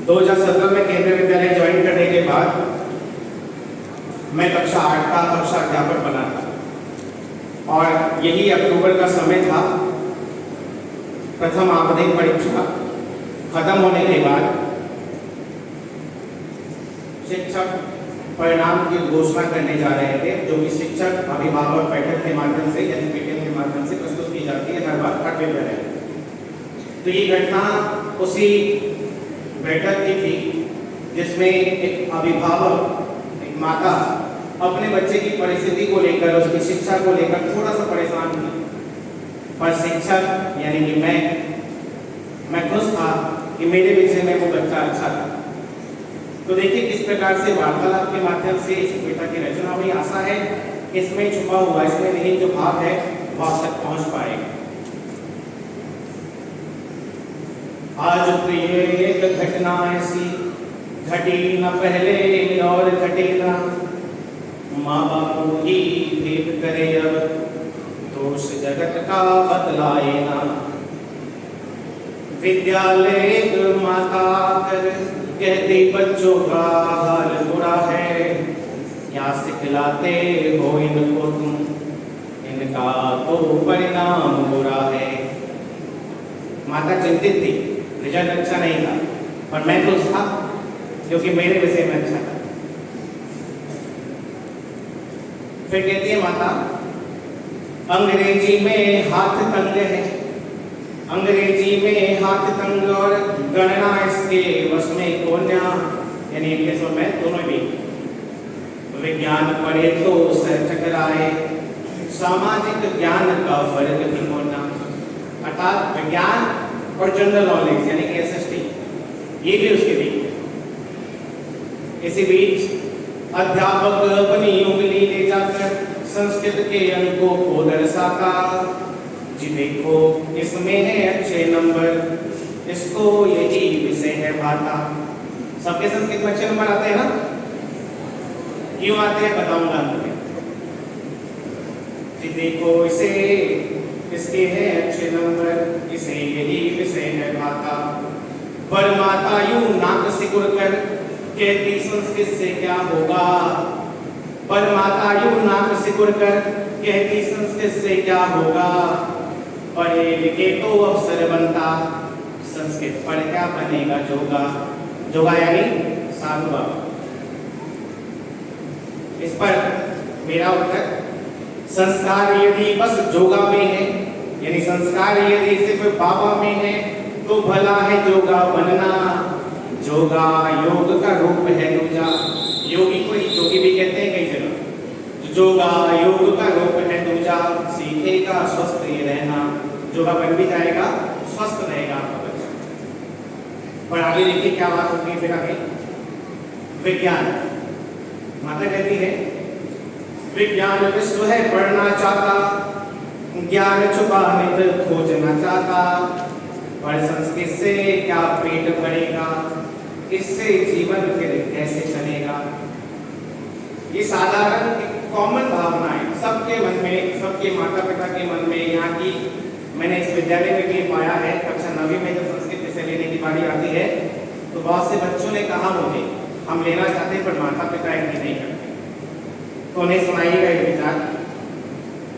2017 में केंद्रीय विद्यालय ज्वाइन करने के बाद मैं कक्षा 8 का कक्षा अध्यापक बना था और यही अक्टूबर का समय था। प्रथम आपदेय परीक्षा खत्म होने के बाद शिक्षक परिणाम की घोषणा करने जा रहे थे, जो कि शिक्षक अभिभावक बैठक के माध्यम से यानी मीटिंग के माध्यम से प्रस्तुत की जाती है हर बार हर विद्यालय। तो ये घटना उसी बैठक की थी जिसमें एक अभिभावक, एक माता अपने बच्चे की परिस्थिति को लेकर, उसकी शिक्षा को लेकर थोड़ा सा परेशान थी। पर शिक्षक यानी कि मैं खुश था कि मेरे विषय में वो बच्चा अच्छा था। तो देखिए किस प्रकार से वार्तालाप के माध्यम से इस कविता की रचना हुई। आशा है इसमें छुपा हुआ, इसमें नहीं जो भाव है वो आप तक पहुंच पाएगा। आज प्रिय एक घटना ऐसी घटी न पहले और घटे ना, माँ बाप ही भेद करे अब दोष जगत का बतलाए ना। विद्यालय माता कर कहते बच्चों का हाल बुरा है, क्या सिखलाते हो इनको तुम, इनका तो परिणाम बुरा है। माता चिंतित थी, रिजल्ट अच्छा नहीं था, पर मैं खुश था क्योंकि मेरे विषय में अच्छा था। फिर कहती है माता, अंग्रेजी में हाथ तंग है, अंग्रेजी में हाथ तंग और गणना इसके वश में कोन्या, यानी इंग्लिश और मैथ दोनों भी। विज्ञान पढ़े तो सर चकराए, सामाजिक ज्ञान का फर्क भी होना। अर्थात विज्ञान और जनरल नॉलेज यानी कि एसएसटी ये भी उसके बीच। इसी बीच अध्यापक अपनी उंगली ले जाकर संस्कृत के अंकों को दर्शाता, जी देखो इसमें है अच्छे नंबर, इसको यही विषय है भाता। सबके संस्कृत में अच्छे नंबर आते हैं ना? क्यों आते हैं बताऊंगा तुम्हें। जी देखो इसे, इसके है अच्छे नंबर, इसे यही विषय है भाता। पर माता यूं नाक सिकुड़ कर कहती संस्कृत से क्या होगा, पर माता यूं नाक सिकुड़ कर कहती संस्कृत से क्या होगा। पढ़े लिखे तो अफसर बनता, संस्कृत पढ़ क्या बनेगा जोगा। जोगा यानी साधु बाबा। इस पर मेरा उत्तर, संस्कार यदि बस जोगा में है, यानी संस्कार यदि सिर्फ बाबा में है तो भला है जोगा बनना। जोगा योग का रूप है दूजा, योगी को ही जोगी भी कहते हैं कई जगह। जोगा योग का रूप है दूजा, सीखेगा स्वस्थ रहना। योगा बन भी जाएगा, स्वस्थ रहेगा आपका बच्चा। पर आगे देखिए क्या बात होती है फिर आगे। विज्ञान, माता कहती है विज्ञान विश्व है पढ़ना चाहता, ज्ञान छुपा नित खोजना चाहता। पर संस्कृत से क्या पेट भरेगा, इससे जीवन फिर कैसे चलेगा। ये साधारण कॉमन भावना है सबके मन में, सबके माता पिता के मन में। यहाँ की मैंने इस विद्यालय में भी पाया है, कक्षा 9वीं में जब संस्कृत विषय लेने की बारी आती है तो बहुत से बच्चों ने कहा मुझे हम लेना चाहते पर माता पिता इनकी नहीं करते। तो उन्हें सुनाइएगा एक विचार।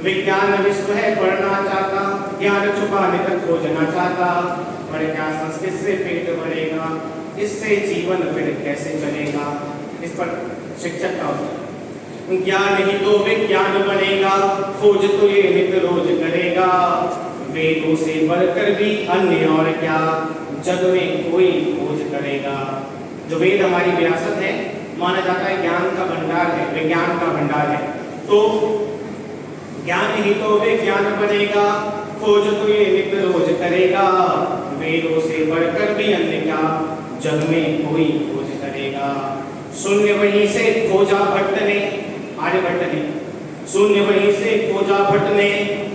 विज्ञान विश्व है पढ़ना चाहता, ज्ञान छुपाने तक खोजना चाहता। पर क्या संस्कृत से पेट भरेगा, इससे जीवन फिर कैसे चलेगा। इस पर शिक्षक का उत्तर, ज्ञान ही तो विज्ञान बनेगा, खोज तो ये नित रोज करेगा। वेदों से बढ़कर भी अन्य और क्या, जग में कोई खोज करेगा। जो वेद हमारी विरासत है, माना जाता है ज्ञान का भंडार है, विज्ञान का भंडार है। तो ज्ञान ही तो विज्ञान बनेगा, खोज तो ये नित रोज करेगा। वेदों से बढ़कर भी अन्य क्या, जग में कोई खोज करेगा। शून्य वहीं से खोजा भट्ट ने, आर्यभट्ट ने, शून्य वहीं से खोजा भट्ट ने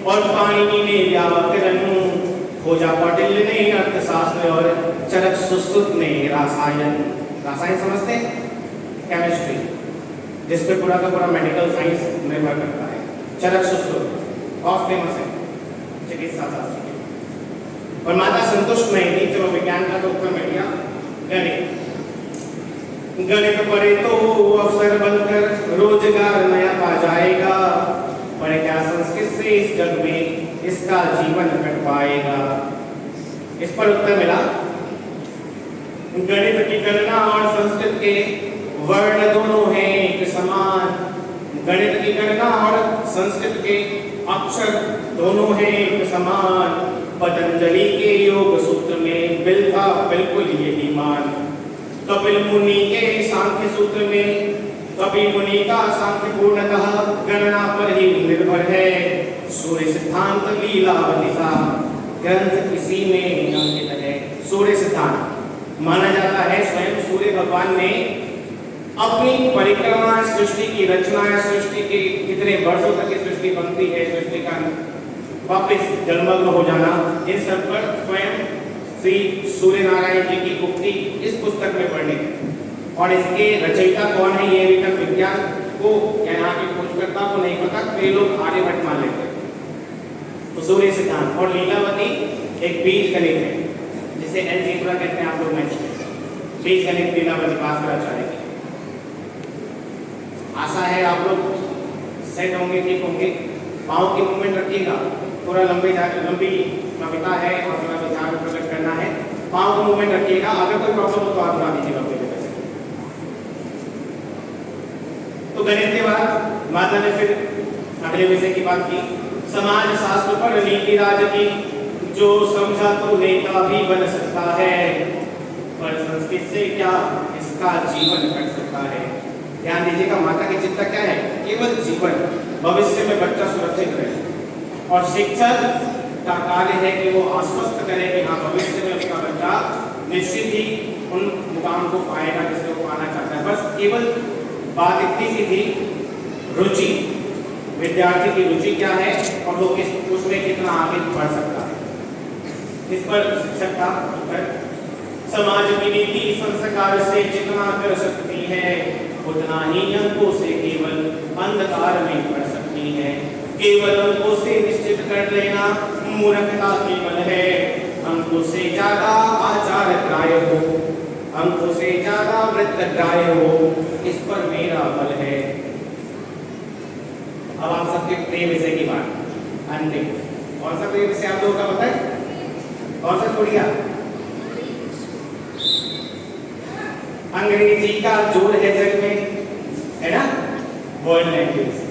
और पाणिनि ने व्याकरण, खोजा पाटिल ने अर्थशास्त्र और चरक सुश्रुत ने रसायन। रसायन समझते हैं? केमिस्ट्री, जिस पे पूरा का पूरा मेडिकल साइंस निर्भर करता है। चरक सुश्रुत बहुत फेमस है चिकित्सा शास्त्र। और माता संतुष्ट नहीं थी, चलो विज्ञान का तो उत्तर मिल गया, गणित गणित पढ़े तो अफसर बनकर रोजगार नया पा जाएगा, पर क्या संस्कृत से इस जग में इसका जीवन कट पाएगा। इस पर उत्तर मिला, गणित की गणना और संस्कृत के वर्ण दोनों हैं एक समान। गणित की गणना और संस्कृत के अक्षर दोनों हैं एक समान। पतंजलि के योग सूत्र में मिलता बिल्कुल यही मान। कपिल मुनि के सांख्य सूत्र में कपिल मुनि का सांख्य पूर्णतः गणना पर ही निर्भर है। सूर्य सिद्धांत लीलावती सा ग्रंथ इसी में अंकित है। सूर्य सिद्धांत माना जाता है स्वयं सूर्य भगवान ने अपनी परिक्रमा, सृष्टि की रचना, सृष्टि के कितने वर्षों तक की सृष्टि बनती है, सृष्टि का वापस जलमग्न हो जाना, इन सब पर स्वयं श्री सूर्य नारायण जी की उक्ति इस पुस्तक में पढ़ने। और इसके रचयिता कौन है ये अभी तक विज्ञान को या यहाँ के खोजकर्ता को नहीं पता, कई लोग आर्यभट्ट मान लेते हैं। तो सूर्य सिद्धांत और लीलावती एक बीज गणित है, जिसे अलजेब्रा कहते हैं आप लोग मैच में। बीज गणित लीलावती भास्कराचार्य की। आशा है आप लोग सेट होंगे, ठीक होंगे। पाँव की मूवमेंट रखिएगा, थोड़ा लंबी कविता है और थोड़ा विचार प्रकट करना है। पाँव की मूवमेंट रखिएगा, अगर कोई प्रॉब्लम हो तो आप बता दीजिएगा अपनी जगह से। तो गणित के बाद माता ने फिर अगले विषय की बात की, समाज शास्त्र पर नीति राज की, जो समझा तो नेता भी बन सकता है, पर संस्कृत से क्या इसका जीवन कट सकता है। ध्यान दीजिएगा, माता की चिंता क्या है, केवल जीवन, भविष्य में बच्चा सुरक्षित रहे। और शिक्षक का कार्य है कि वो आश्वस्त करे कि हाँ भविष्य में उसका बच्चा निश्चित ही उन मुकाम को पाएगा जिसे वो पाना चाहता है। बस केवल बात इतनी सी थी, रुचि, विद्यार्थी की रुचि क्या है और वो उसमें कितना आगे बढ़ सकता है। इस पर शिक्षक का उत्तर, समाज की नीति संस्कार से जितना कर सकती है, उतना ही अंकों से केवल अंधकार में पड़ सकती है। केवल अंकों से निश्चित कर लेना मूर्खता केवल है। अंकों से ज्यादा आचार ग्राह्य हो, अंकों से ज्यादा वृत्त ग्राह्य हो, इस पर मेरा बल है। अब आप सबके प्रिय विषय की बात, अंतिम। कौन सा प्रिय विषय आप लोगों का पता है? कौन सा छोड़िया? अंग्रेजी का जोर है जग में, है ना, वर्ल्ड लैंग्वेज।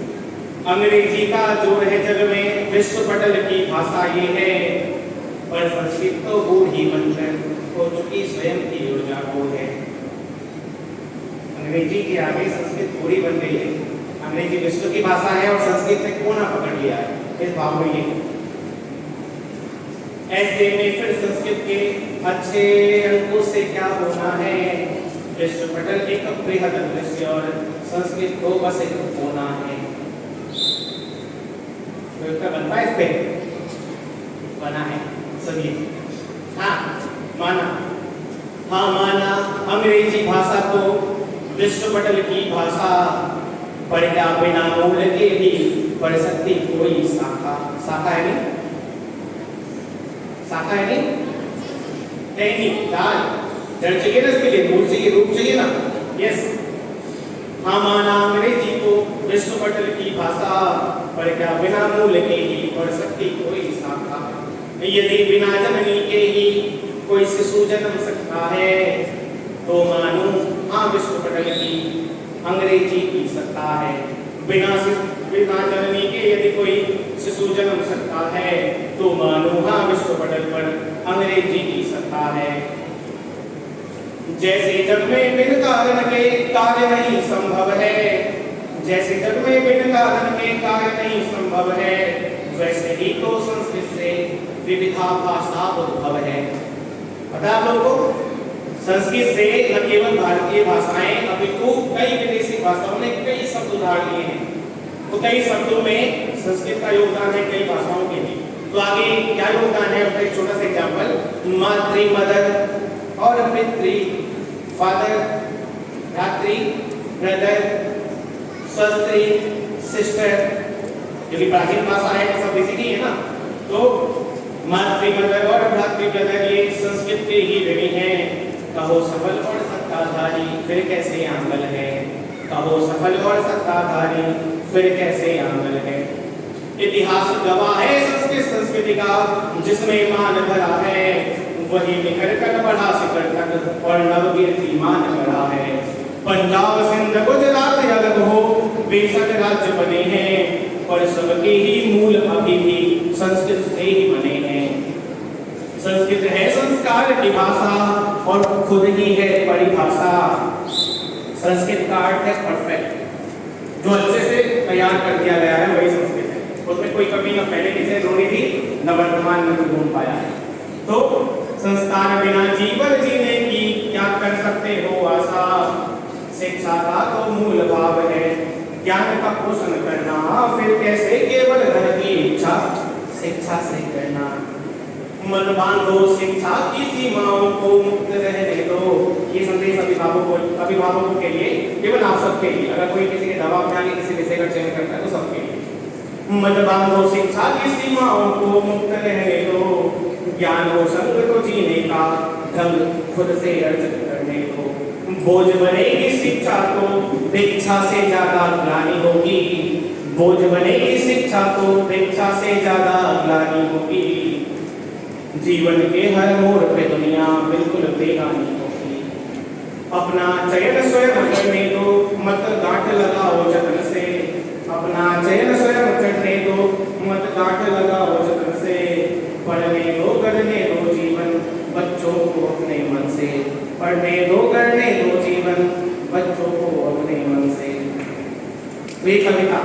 अंग्रेजी का जोर है जग में, विश्व पटल की भाषा ये है, पर संस्कृत तो बूढ़ी बनकर हो चुकी स्वयं की ऊर्जा को है। अंग्रेजी के आगे संस्कृत बूढ़ी बन गई है। अंग्रेजी विश्व की भाषा है और संस्कृत ने कोना पकड़ लिया है, इस भाव में ये। ऐसे में फिर संस्कृत के अच्छे अंकों से क्या होना है। विश्व पटल एक बृहद दृश्य और संस्कृत को बस एक कोना है। तो बनता है, इस पे बना है सभी। हाँ माना, हाँ माना, अंग्रेजी भाषा तो विश्व पटल की भाषा, पर क्या बिना मूल के भी पढ़ सकती कोई शाखा। शाखा है नहीं, शाखा है नहीं, दाल जड़ चाहिए ना, इसके लिए मूल चाहिए, रूप चाहिए ना। यस, हाँ माना अंग्रेजी को विश्व पटल की भाषा, पर क्या बिना मूल के ही पढ़ सकती कोई शाखा। यदि बिना जननी के ही कोई शिशु जन्म सकता है, तो मानो हाँ विश्व पटल की अंग्रेजी की सत्ता है। बिना जननी के यदि कोई शिशु जन्म सकता है, तो मानो हाँ विश्व पटल पर अंग्रेजी की सत्ता है। जैसे जग में बिन कारण के कार्य नहीं संभव है, जैसे जग में बिन कारण के कार्य नहीं संभव है, वैसे ही तो संस्कृत से विविधा भाषा उद्भव है। पता आप लोगों को, संस्कृत से न केवल भारतीय भाषाएं अपितु कई विदेशी भाषाओं ने कई शब्द उधार लिए हैं। तो कई शब्दों में संस्कृत का योगदान है कई भाषाओं के लिए। तो आगे क्या योगदान है, एक छोटा सा एग्जाम्पल, मातृ मदर और पितृ फादर, भ्रातृ ब्रदर, शस्त्री सिस्टर, जो कि प्राचीन भाषा है सब बेसिक ही है ना। तो मातृ मदर और भ्रातृ ब्रदर ये संस्कृत के ही ऋणी हैं। कहो सफल पढ़ सकता सत्ताधारी फिर कैसे आंगल है, कहो सफल और सत्ताधारी फिर कैसे आंगल है। इतिहास गवाह है संस्कृत संस्कृति का, जिसमें मान भरा है वही निखर कर बढ़ा शिखर तक और नवकीर्ति मान बढ़ा है। पंजाब सिंध गुजरात अलग हो बेशक राज्य बने हैं, पर सबके ही मूल अभी भी संस्कृत से ही बने हैं। संस्कृत है संस्कार की भाषा और खुद ही है परिभाषा। संस्कृत का अर्थ है परफेक्ट, जो अच्छे से तैयार कर दिया गया है वही संस्कृत है। उसमें कोई कमी न पहले किसे जोड़ी थी न वर्तमान में ढूंढ पाया है। तो संस्कार बिना जीवन जीने की क्या कर सकते हो आशा। शिक्षा का तो मूल भाव है ज्ञान का पोषण करना, फिर कैसे केवल धन की इच्छा शिक्षा से करना। मन बांधो शिक्षा की सीमाओं को मुक्त रहने दो। ये संदेश अभिभावकों के लिए, केवल आप सबके लिए। अगर कोई किसी के दबाव में आके किसी विषय का चयन करता है तो सबके लिए। मन बांधो शिक्षा की सीमाओं को मुक्त रहने दो, ज्ञान हो संग को जीने का ढंग खुद से अर्जित करने दो। बोझ बनेगी शिक्षा तो दीक्षा से ज्यादा ग्लानि होगी, बोझ बनेगी शिक्षा तो दीक्षा से ज्यादा ग्लानि होगी। जीवन के हर मोड़ पे दुनिया बिल्कुल बेगानी होगी। अपना चयन स्वयं करने दो, मत गांठ लगाओ जतन से। अपना चयन स्वयं करने दो, मत गांठ लगाओ जतन से। पढ़ने दो करने दो जीवन बच्चों को अपने मन से। पढ़ने दो करने दो जीवन बच्चों को अपने मन से। वे कविता